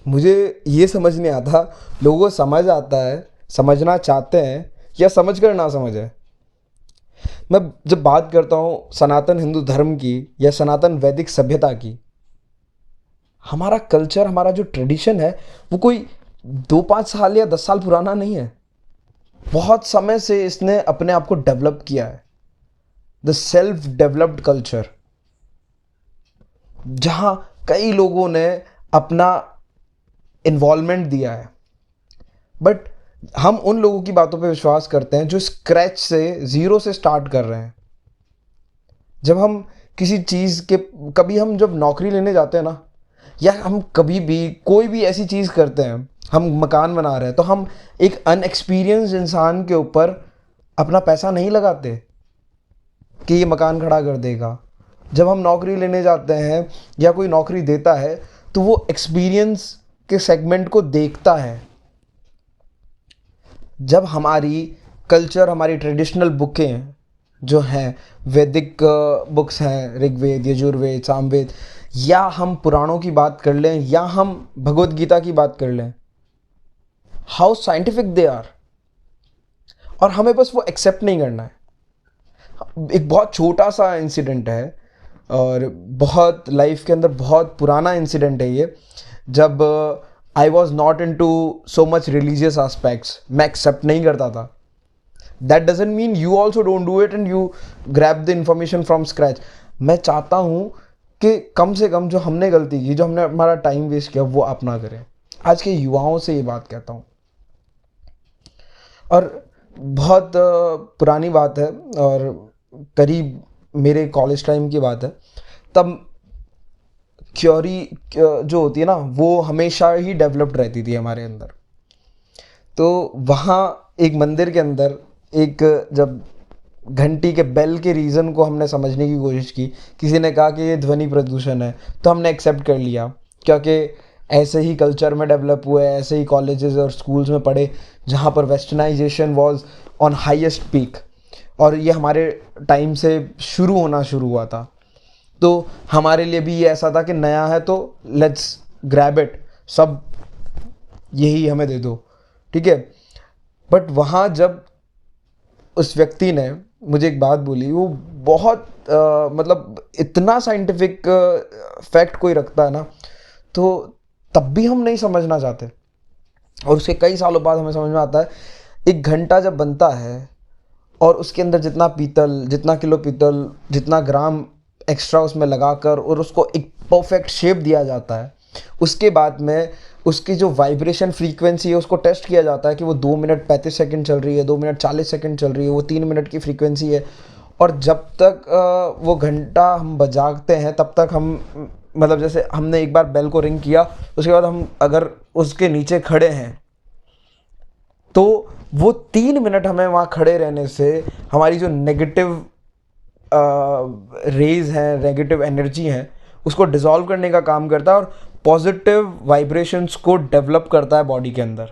मुझे ये समझ नहीं आता, लोगों को समझ आता है, समझना चाहते हैं या समझ कर ना समझे। मैं जब बात करता हूँ सनातन हिंदू धर्म की या सनातन वैदिक सभ्यता की, हमारा कल्चर, हमारा जो ट्रेडिशन है, वो कोई 2-5 साल या 10 साल पुराना नहीं है। बहुत समय से इसने अपने आप को डेवलप किया है। द सेल्फ डेवलप्ड कल्चर, जहाँ कई लोगों ने अपना इन्वॉल्वमेंट दिया है। बट हम उन लोगों की बातों पे विश्वास करते हैं जो स्क्रैच से, ज़ीरो से स्टार्ट कर रहे हैं। जब हम किसी चीज़ के, कभी हम जब नौकरी लेने जाते हैं ना, या हम कभी भी कोई भी ऐसी चीज़ करते हैं, हम मकान बना रहे हैं, तो हम एक अनएक्सपीरियंस इंसान के ऊपर अपना पैसा नहीं लगाते कि ये मकान खड़ा कर देगा। जब हम नौकरी लेने जाते हैं या कोई नौकरी देता है, तो वो एक्सपीरियंस के सेगमेंट को देखता है। जब हमारी कल्चर, हमारी ट्रेडिशनल बुकें जो हैं, वैदिक बुक्स हैं, ऋग्वेद, यजुर्वेद, सामवेद, या हम पुराणों की बात कर लें या हम भगवत गीता की बात कर लें, हाउ साइंटिफिक दे आर, और हमें बस वो एक्सेप्ट नहीं करना है। एक बहुत छोटा सा इंसिडेंट है और बहुत लाइफ के अंदर बहुत पुराना इंसिडेंट है ये। जब I was not into so much religious aspects, मैं एक्सेप्ट नहीं करता था। That doesn't mean you also don't do it and you grab the information from scratch. मैं चाहता हूँ कि कम से कम जो हमने गलती की, जो हमने हमारा टाइम वेस्ट किया, वो आप ना करें। आज के युवाओं से ये बात कहता हूँ। और बहुत पुरानी बात है, और करीब मेरे कॉलेज टाइम की बात है। तब क्योरी जो होती है ना, वो हमेशा ही डेवलप्ड रहती थी हमारे अंदर। तो वहाँ एक मंदिर के अंदर एक, जब घंटी के बेल के रीज़न को हमने समझने की कोशिश की, किसी ने कहा कि ये ध्वनि प्रदूषण है, तो हमने एक्सेप्ट कर लिया, क्योंकि ऐसे ही कल्चर में डेवलप हुए, ऐसे ही कॉलेजेस और स्कूल्स में पढ़े, जहाँ पर westernisation was on highest peak, और ये हमारे टाइम से शुरू होना शुरू हुआ था। तो हमारे लिए भी ये ऐसा था कि नया है तो लेट्स ग्रैब इट, सब यही हमें दे दो, ठीक है। बट वहाँ जब उस व्यक्ति ने मुझे एक बात बोली, वो बहुत मतलब इतना साइंटिफिक फैक्ट कोई रखता है ना, तो तब भी हम नहीं समझना चाहते, और उसके कई सालों बाद हमें समझ में आता है। एक घंटा जब बनता है और उसके अंदर जितना पीतल, जितना किलो पीतल, जितना ग्राम एक्स्ट्रा उसमें लगाकर और उसको एक परफेक्ट शेप दिया जाता है, उसके बाद में उसकी जो वाइब्रेशन फ्रीक्वेंसी है उसको टेस्ट किया जाता है कि वो 2 मिनट 35 सेकंड चल रही है, 2 मिनट 40 सेकंड चल रही है, वो 3 मिनट की फ्रीक्वेंसी है। और जब तक वो घंटा हम बजाते हैं, तब तक हम, मतलब जैसे हमने एक बार बेल को रिंग किया, उसके बाद हम अगर उसके नीचे खड़े हैं, तो वो 3 मिनट हमें वहाँ खड़े रहने से हमारी जो नेगेटिव रेज हैं, नेगेटिव एनर्जी हैं, उसको डिसॉल्व करने का काम करता है और पॉजिटिव वाइब्रेशंस को डेवलप करता है बॉडी के अंदर।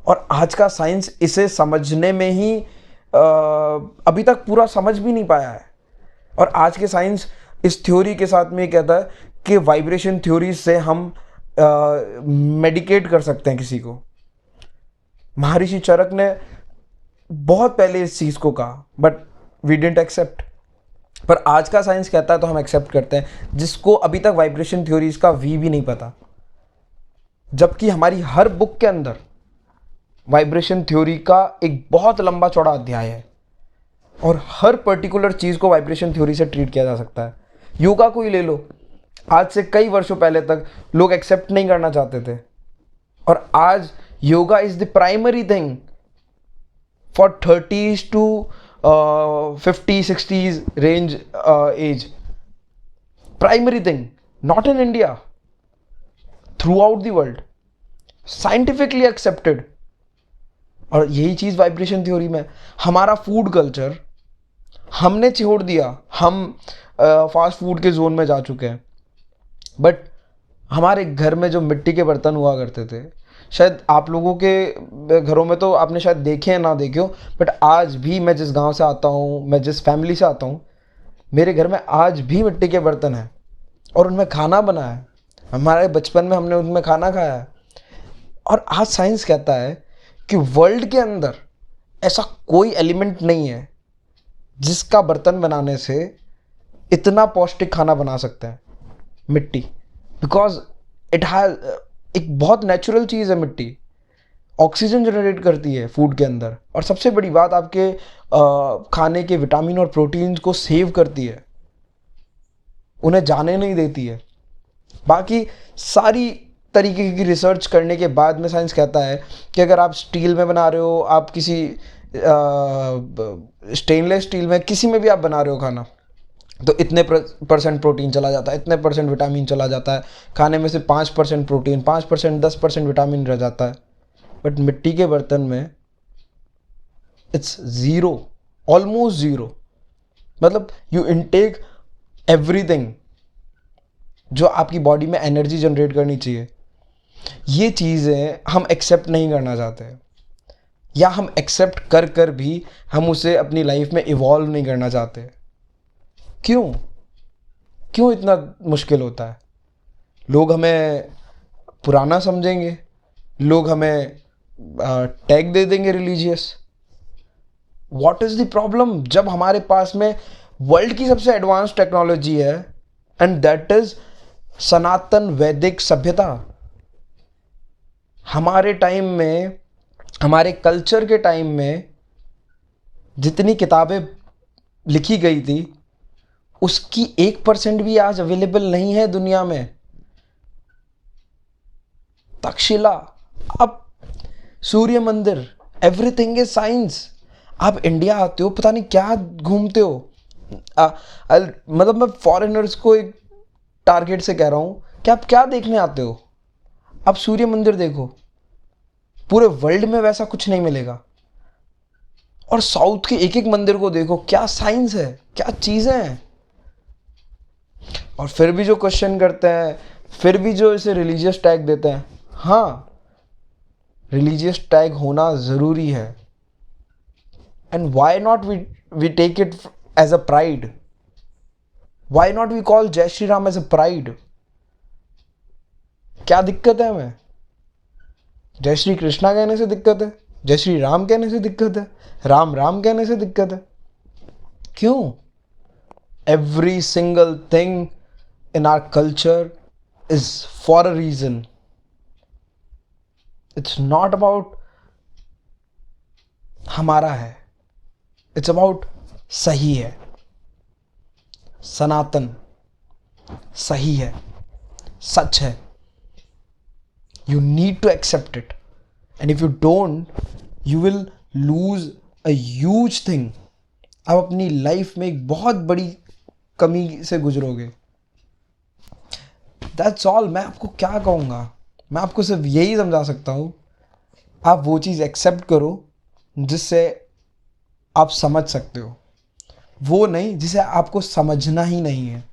और आज का साइंस इसे समझने में ही अभी तक पूरा समझ भी नहीं पाया है। और आज के साइंस इस थ्योरी के साथ में ये कहता है कि वाइब्रेशन थ्योरी से हम मेडिकेट कर सकते हैं किसी को। महर्षि चरक ने बहुत पहले इस चीज़ को कहा, बट वी डिडंट एक्सेप्ट। पर आज का साइंस कहता है तो हम एक्सेप्ट करते हैं, जिसको अभी तक वाइब्रेशन थ्योरीज का वी भी नहीं पता। जबकि हमारी हर बुक के अंदर वाइब्रेशन थ्योरी का एक बहुत लंबा चौड़ा अध्याय है, और हर पर्टिकुलर चीज़ को वाइब्रेशन थ्योरी से ट्रीट किया जा सकता है। योगा को ही ले लो, आज से कई वर्षों पहले तक लोग एक्सेप्ट नहीं करना चाहते थे, और आज yoga is the primary thing for 30s to 50-60s range age. Primary thing, not in India, throughout the world, scientifically accepted. और यही चीज़ वाइब्रेशन थ्योरी में। हमारा फूड कल्चर हमने छोड़ दिया, हम फास्ट फूड के जोन में जा चुके हैं। बट हमारे घर में जो मिट्टी के बर्तन हुआ करते थे, शायद आप लोगों के घरों में तो आपने शायद देखे हैं ना देखे हो, बट आज भी मैं जिस गांव से आता हूँ, मैं जिस फैमिली से आता हूँ, मेरे घर में आज भी मिट्टी के बर्तन हैं और उनमें खाना बना है। हमारे बचपन में हमने उनमें खाना खाया है। और आज साइंस कहता है कि वर्ल्ड के अंदर ऐसा कोई एलिमेंट नहीं है जिसका बर्तन बनाने से इतना पौष्टिक खाना बना सकते हैं, मिट्टी। बिकॉज इट हैज, एक बहुत नेचुरल चीज़ है मिट्टी, ऑक्सीजन जनरेट करती है फूड के अंदर, और सबसे बड़ी बात आपके खाने के विटामिन और प्रोटीन्स को सेव करती है, उन्हें जाने नहीं देती है। बाकी सारी तरीके की रिसर्च करने के बाद में साइंस कहता है कि अगर आप स्टील में बना रहे हो, आप किसी स्टेनलेस स्टील में, किसी में भी आप बना रहे हो खाना, तो इतने परसेंट प्रोटीन चला जाता है, इतने परसेंट विटामिन चला जाता है। खाने में से 5% प्रोटीन, 5%, 10% विटामिन रह जाता है। बट मिट्टी के बर्तन में इट्स ज़ीरो, ऑलमोस्ट ज़ीरो। मतलब यू इनटेक एवरीथिंग जो आपकी बॉडी में एनर्जी जनरेट करनी चाहिए। ये चीज़ें हम एक्सेप्ट नहीं करना चाहते, या हम एक्सेप्ट कर कर भी हम उसे अपनी लाइफ में इवॉल्व नहीं करना चाहते। क्यों क्यों इतना मुश्किल होता है? लोग हमें पुराना समझेंगे, लोग हमें टैग दे देंगे religious. What is the problem जब हमारे पास में वर्ल्ड की सबसे एडवांस टेक्नोलॉजी है, एंड दैट इज सनातन वैदिक सभ्यता। हमारे टाइम में, हमारे कल्चर के टाइम में जितनी किताबें लिखी गई थी उसकी 1% भी आज अवेलेबल नहीं है दुनिया में। तक्षशिला, अब सूर्य मंदिर, एवरीथिंग इज साइंस। आप इंडिया आते हो, पता नहीं क्या घूमते हो। मतलब मैं फॉरेनर्स को एक टारगेट से कह रहा हूँ कि आप क्या देखने आते हो? आप सूर्य मंदिर देखो, पूरे वर्ल्ड में वैसा कुछ नहीं मिलेगा। और साउथ के एक एक मंदिर को देखो, क्या साइंस है, क्या चीज़ें हैं। और फिर भी जो क्वेश्चन करते हैं, फिर भी जो इसे रिलीजियस टैग देते हैं। हाँ, रिलीजियस टैग होना ज़रूरी है। And why not we take it as a pride? Why not we call Jai Shri Ram as a pride? क्या दिक्कत है हमें? जय श्री कृष्णा कहने से दिक्कत है, जय श्री राम कहने से दिक्कत है, राम राम कहने से दिक्कत है? क्यों? Every single thing in our culture is for a reason. It's not about हमारा है, इट्स अबाउट सही है। सनातन सही है, सच है। You need to accept it, and if you don't, you will lose a huge thing. आप अपनी लाइफ में एक बहुत बड़ी कमी से गुजरोगे। That's all। मैं आपको क्या कहूँगा? मैं आपको सिर्फ यही समझा सकता हूँ, आप वो चीज़ एक्सेप्ट करो जिससे आप समझ सकते हो, वो नहीं जिसे आपको समझना ही नहीं है।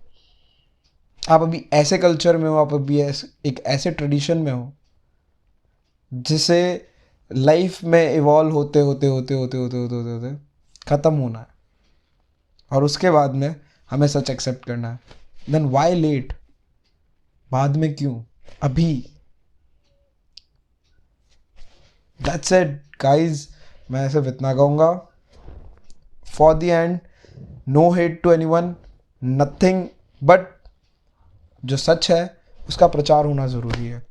आप अभी ऐसे कल्चर में हो, आप अभी एक ऐसे ट्रेडिशन में हो जिसे लाइफ में इवॉल्व होते होते होते होते होते होते होते होते ख़त्म होना है, और उसके बाद में हमें सच एक्सेप्ट करना है। Then why late? बाद में क्यों, अभी। That's it guys. मैं सिर्फ इतना कहूँगा, for the end, no hate to anyone, nothing, but जो सच है उसका प्रचार होना ज़रूरी है।